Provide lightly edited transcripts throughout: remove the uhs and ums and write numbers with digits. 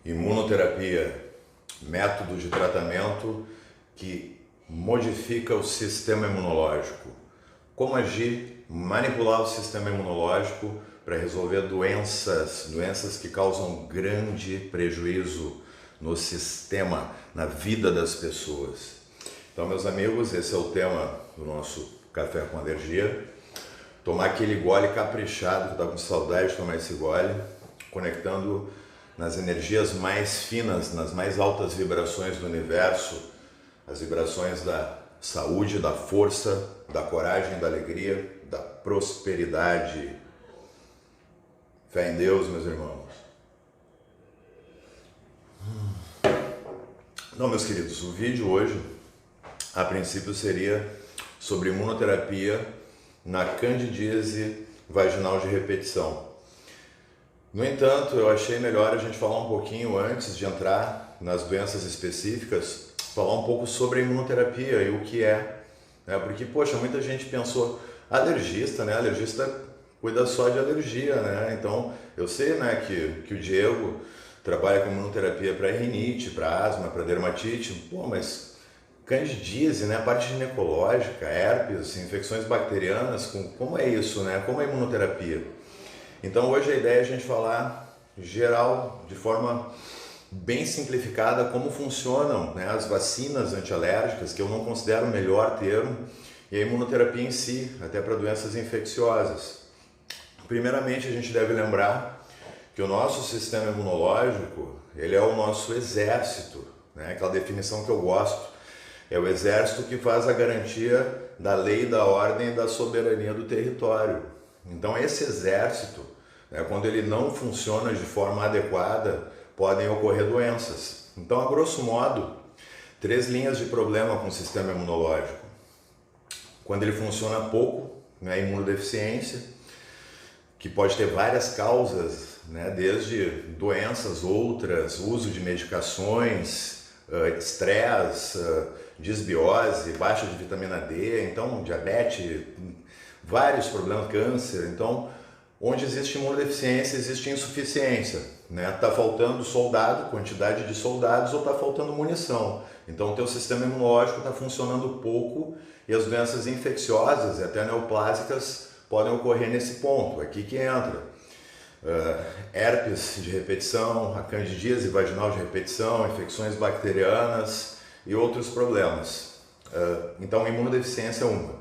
Imunoterapia, método de tratamento que modifica o sistema imunológico. Como agir, manipular o sistema imunológico para resolver doenças que causam grande prejuízo no sistema, na vida das pessoas. Então, meus amigos, esse é o tema do nosso Café com Alergia. Tomar aquele gole caprichado, que está com saudade de tomar esse gole, conectando nas energias mais finas, nas mais altas vibrações do universo, as vibrações da saúde, da força, da coragem, da alegria, da prosperidade. Fé em Deus, meus irmãos. Não, meus queridos, o vídeo hoje, a princípio, seria sobre imunoterapia na candidíase vaginal de repetição. No entanto, eu achei melhor a gente falar um pouquinho antes de entrar nas doenças específicas, falar um pouco sobre a imunoterapia e o que é, né? Porque, poxa, muita gente pensou, alergista, né? Alergista cuida só de alergia, né? Então, eu sei, né, que o Diego trabalha com imunoterapia para rinite, para asma, para dermatite, pô, mas candidíase, né, a parte ginecológica, herpes, infecções bacterianas, como é isso, né? Como é a imunoterapia? Então hoje a ideia é a gente falar geral, de forma bem simplificada, como funcionam, né, as vacinas antialérgicas, que eu não considero o melhor termo, e a imunoterapia em si, até para doenças infecciosas. Primeiramente, a gente deve lembrar que o nosso sistema imunológico, ele é o nosso exército, né? Aquela definição que eu gosto, é o exército que faz a garantia da lei, da ordem e da soberania do território. Então esse exército, né, quando ele não funciona de forma adequada, podem ocorrer doenças. Então, a grosso modo, 3 linhas de problema com o sistema imunológico. Quando ele funciona pouco, né, imunodeficiência, que pode ter várias causas, né, desde doenças, outras, uso de medicações, estresse, disbiose, baixa de vitamina D, então diabetes, vários problemas, câncer. Então, onde existe imunodeficiência, existe insuficiência, né? Tá faltando soldado, quantidade de soldados, ou tá faltando munição. Então, o teu sistema imunológico está funcionando pouco e as doenças infecciosas e até neoplásicas podem ocorrer nesse ponto. Aqui que entra herpes de repetição, a candidíase vaginal de repetição, infecções bacterianas e outros problemas. Então, a imunodeficiência é uma.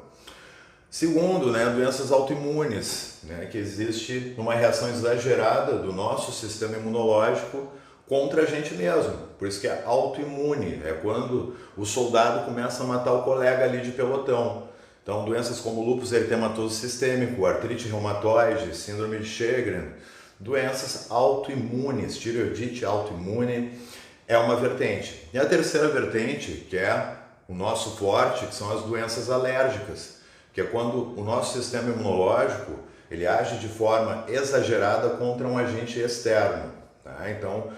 Segundo, né, doenças autoimunes, né, que existe uma reação exagerada do nosso sistema imunológico contra a gente mesmo. Por isso que é autoimune, é quando o soldado começa a matar o colega ali de pelotão. Então, doenças como lúpus eritematoso sistêmico, artrite reumatoide, síndrome de Sjögren, doenças autoimunes, tireoidite autoimune é uma vertente. E a terceira vertente, que é o nosso forte, que são as doenças alérgicas, que é quando o nosso sistema imunológico ele age de forma exagerada contra um agente externo, tá? Então,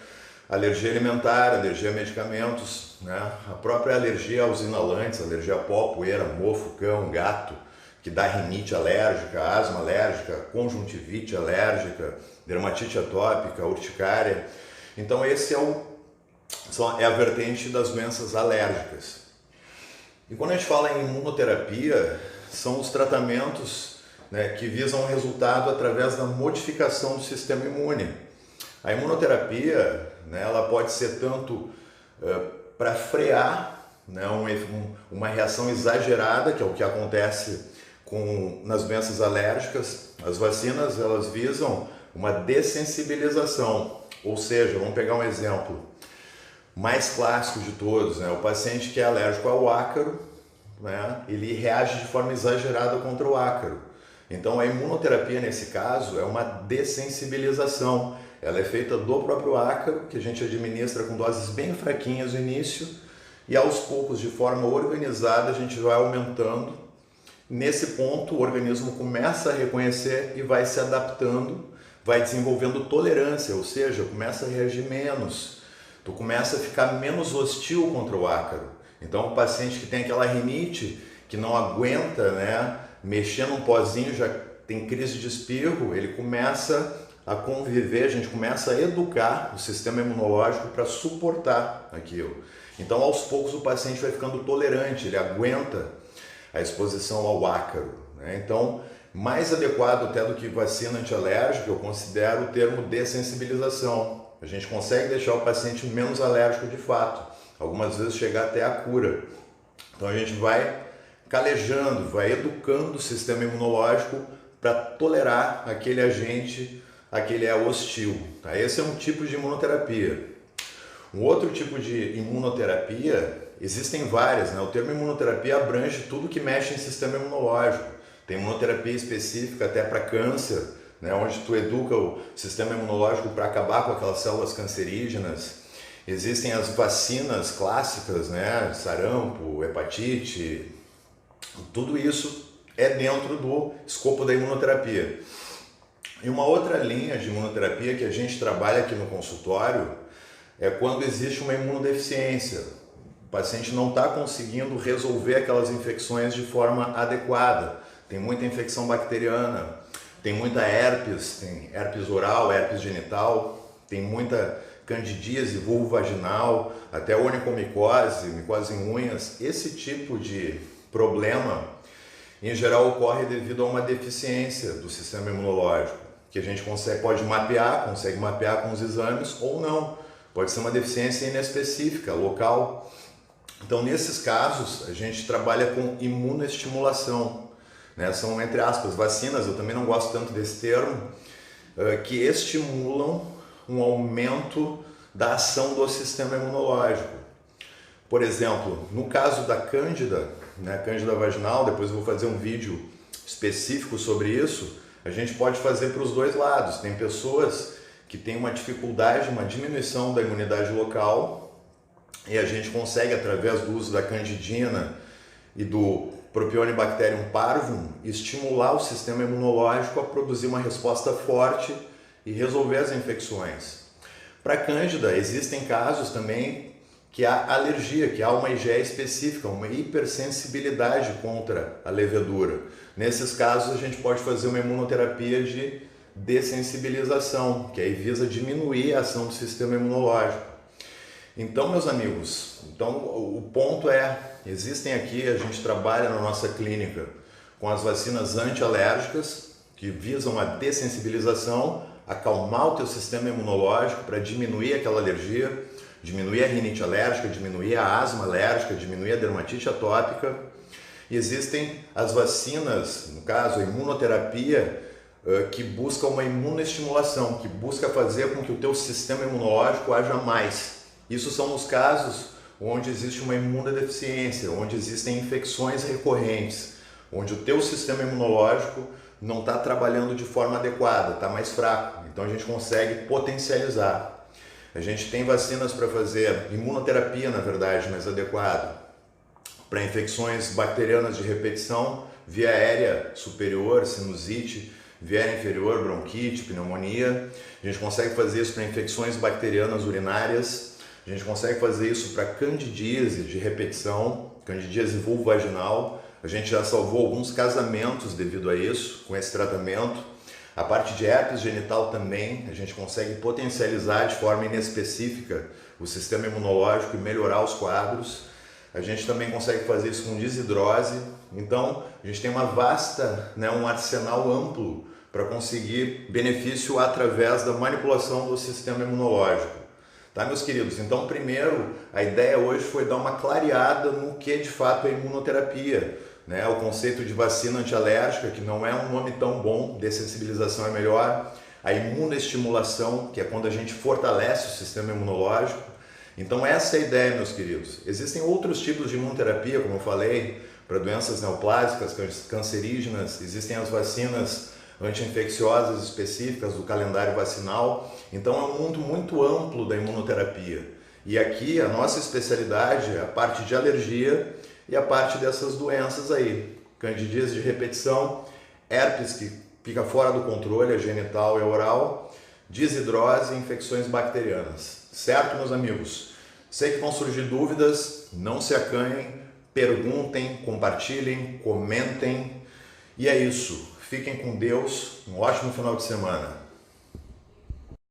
alergia alimentar, alergia a medicamentos, né? A própria alergia aos inalantes, alergia a pó, poeira, mofo, cão, gato, que dá rinite alérgica, asma alérgica, conjuntivite alérgica, dermatite atópica, urticária. Então, esse é a vertente das doenças alérgicas. E quando a gente fala em imunoterapia, são os tratamentos, né, que visam o resultado através da modificação do sistema imune. A imunoterapia, né, ela pode ser tanto para frear, né, uma reação exagerada, que é o que acontece nas doenças alérgicas. As vacinas, elas visam uma dessensibilização, ou seja, vamos pegar um exemplo mais clássico de todos, né, o paciente que é alérgico ao ácaro, né, ele reage de forma exagerada contra o ácaro. Então a imunoterapia nesse caso é uma dessensibilização. Ela é feita do próprio ácaro, que a gente administra com doses bem fraquinhas no início, e aos poucos, de forma organizada, a gente vai aumentando. Nesse ponto, o organismo começa a reconhecer e vai se adaptando, vai desenvolvendo tolerância, ou seja, começa a reagir menos. Tu começa a ficar menos hostil contra o ácaro. Então, o paciente que tem aquela rinite, que não aguenta, né, mexer num pozinho, já tem crise de espirro, ele começa a conviver, a gente começa a educar o sistema imunológico para suportar aquilo. Então, aos poucos, o paciente vai ficando tolerante, ele aguenta a exposição ao ácaro, né? Então, mais adequado até do que vacina antialérgica, eu considero o termo dessensibilização. A gente consegue deixar o paciente menos alérgico de fato, algumas vezes chegar até a cura. Então a gente vai calejando, vai educando o sistema imunológico para tolerar aquele agente a que ele é hostil. Tá? Esse é um tipo de imunoterapia. Um outro tipo de imunoterapia, existem várias, né? O termo imunoterapia abrange tudo que mexe em sistema imunológico. Tem imunoterapia específica até para câncer, né? Onde tu educa o sistema imunológico para acabar com aquelas células cancerígenas. Existem as vacinas clássicas, né? Sarampo, hepatite, tudo isso é dentro do escopo da imunoterapia. E uma outra linha de imunoterapia que a gente trabalha aqui no consultório é quando existe uma imunodeficiência. O paciente não está conseguindo resolver aquelas infecções de forma adequada. Tem muita infecção bacteriana, tem muita herpes, tem herpes oral, herpes genital, tem muita candidíase vulvovaginal, até onychomicose, micose em unhas. Esse tipo de problema, em geral, ocorre devido a uma deficiência do sistema imunológico, que a gente consegue mapear com os exames ou não. Pode ser uma deficiência inespecífica, local. Então, nesses casos, a gente trabalha com imunoestimulação. Né? São, entre aspas, vacinas, eu também não gosto tanto desse termo, que estimulam um aumento da ação do sistema imunológico. Por exemplo, no caso da Cândida, né, Cândida vaginal, depois eu vou fazer um vídeo específico sobre isso, a gente pode fazer para os dois lados. Tem pessoas que têm uma dificuldade, uma diminuição da imunidade local, e a gente consegue, através do uso da candidina e do Propionibacterium parvum, estimular o sistema imunológico a produzir uma resposta forte e resolver as infecções. Para Cândida, existem casos também que há alergia, que há uma IgE específica, uma hipersensibilidade contra a levedura. Nesses casos, a gente pode fazer uma imunoterapia de dessensibilização, que aí visa diminuir a ação do sistema imunológico. Então, meus amigos, o ponto é, existem aqui, a gente trabalha na nossa clínica com as vacinas antialérgicas, que visam a dessensibilização, acalmar o teu sistema imunológico para diminuir aquela alergia, diminuir a rinite alérgica, diminuir a asma alérgica, diminuir a dermatite atópica. E existem as vacinas, no caso a imunoterapia, que busca uma imunoestimulação, que busca fazer com que o teu sistema imunológico haja mais. Isso são nos casos onde existe uma imunodeficiência, onde existem infecções recorrentes, onde o teu sistema imunológico não está trabalhando de forma adequada, está mais fraco. Então a gente consegue potencializar. A gente tem vacinas para fazer imunoterapia, na verdade, mais adequada, para infecções bacterianas de repetição, via aérea superior, sinusite, via aérea inferior, bronquite, pneumonia. A gente consegue fazer isso para infecções bacterianas urinárias. A gente consegue fazer isso para candidíase de repetição, candidíase vulvovaginal. A gente já salvou alguns casamentos devido a isso, com esse tratamento. A parte de herpes genital também, a gente consegue potencializar de forma inespecífica o sistema imunológico e melhorar os quadros. A gente também consegue fazer isso com desidrose. Então, a gente tem uma vasta, um arsenal amplo para conseguir benefício através da manipulação do sistema imunológico. Tá, meus queridos? Então, primeiro, a ideia hoje foi dar uma clareada no que de fato é imunoterapia. O conceito de vacina antialérgica, que não é um nome tão bom, dessensibilização é melhor. A imunoestimulação, que é quando a gente fortalece o sistema imunológico. Então, essa é a ideia, meus queridos. Existem outros tipos de imunoterapia, como eu falei, para doenças neoplásicas, cancerígenas. Existem as vacinas anti-infecciosas específicas do calendário vacinal. Então é um mundo muito amplo da imunoterapia. E aqui a nossa especialidade é a parte de alergia e a parte dessas doenças aí. Candidíase de repetição, herpes que fica fora do controle, a genital e a oral, desidrose e infecções bacterianas. Certo, meus amigos? Sei que vão surgir dúvidas, não se acanhem, perguntem, compartilhem, comentem. E é isso. Fiquem com Deus, um ótimo final de semana.